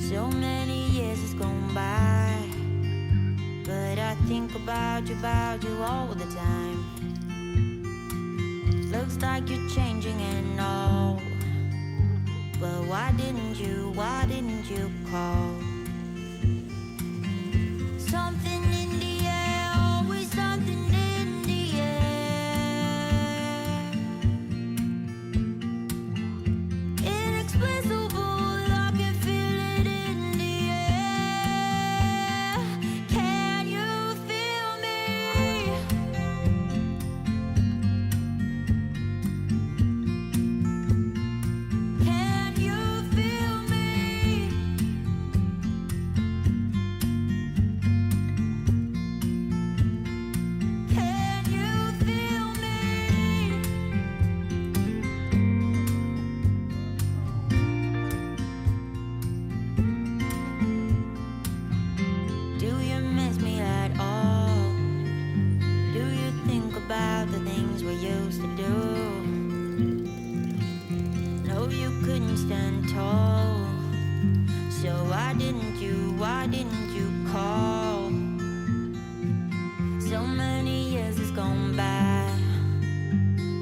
So many years has gone by, but I think about you all the time. Looks like you're changing and all, but why didn't you call? Something in the air, always something in the air. Inexplicable, I can feel it in the air. Can you feel me? Can you feel me? Can you feel me? Do you miss me at all? Do you think about the things we used to do? No, you couldn't stand tall, so why didn't you call? So many years has gone by,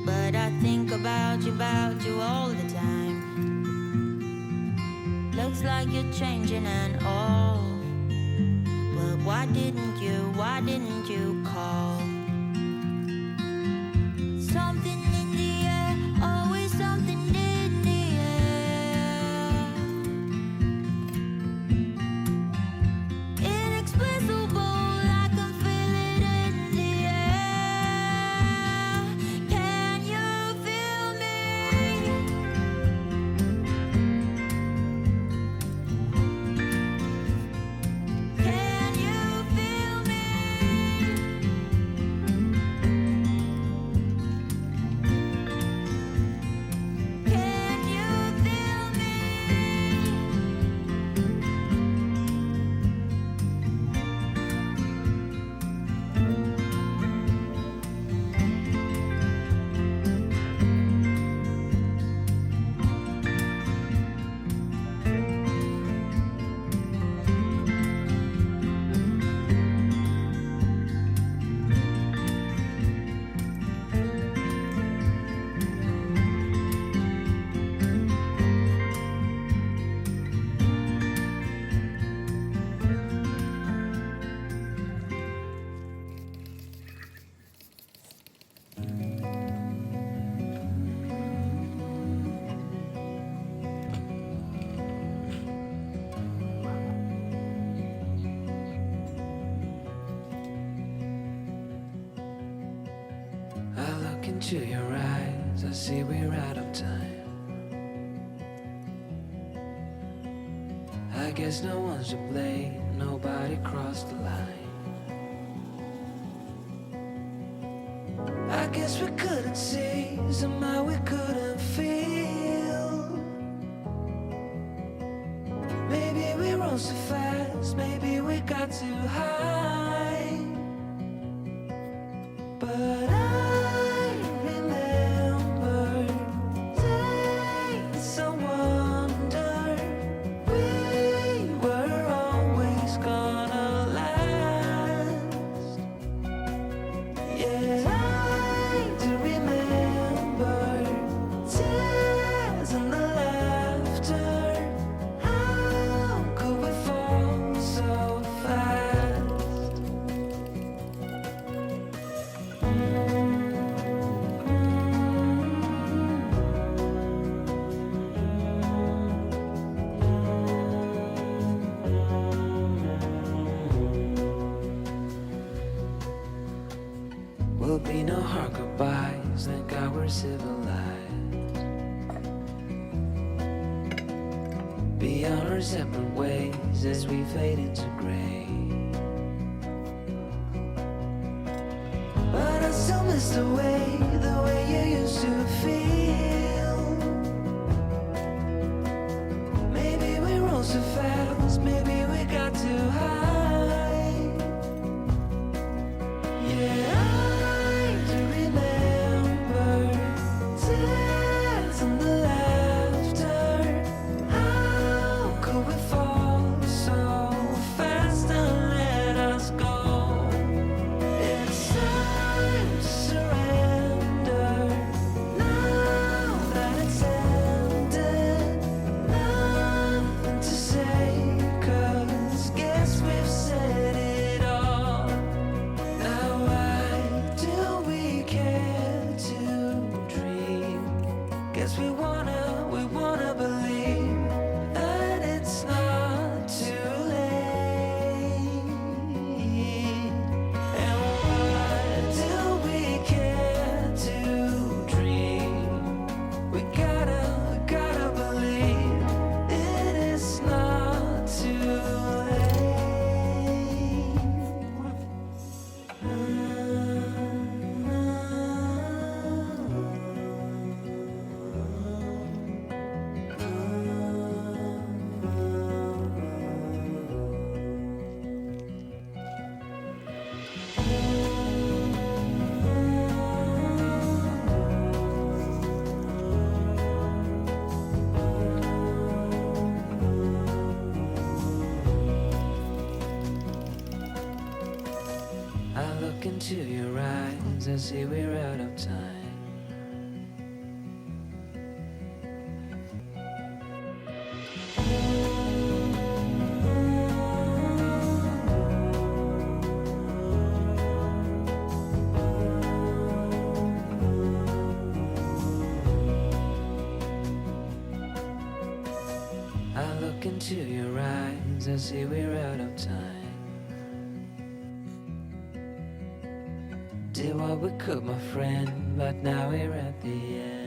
but I think about you all the time. Looks like you're changing and all, but why didn't you call? Something in the air, always something in the air. Inexplicable, I can feel it in the air. Can you feel me? Can you feel me? Can you feel me? I look into your eyes, I see we're out of time. I guess no one's to blame, nobody crossed the line. I guess we couldn't see, somehow we couldn't feel. Maybe we rose so fast, maybe we got too high. But I remember days I wonder we were always gonna last. Yeah, I do remember tears and the laughter. How could we fall so fast? Will be no hard goodbyes, thank God we're civilized. Be on our separate ways as we fade into gray. But I still miss the way you used to feel. Maybe we rose too fast, maybe we got too high. Yeah, I do remember tears and the laughter. How could we fall wanna believe that it's not too late. And why do we care to dream? We gotta believe it is not too I look into your eyes, I see we're out of time. I look into your eyes, I see we're out of time. Did what we could, my friend, but now we're at the end.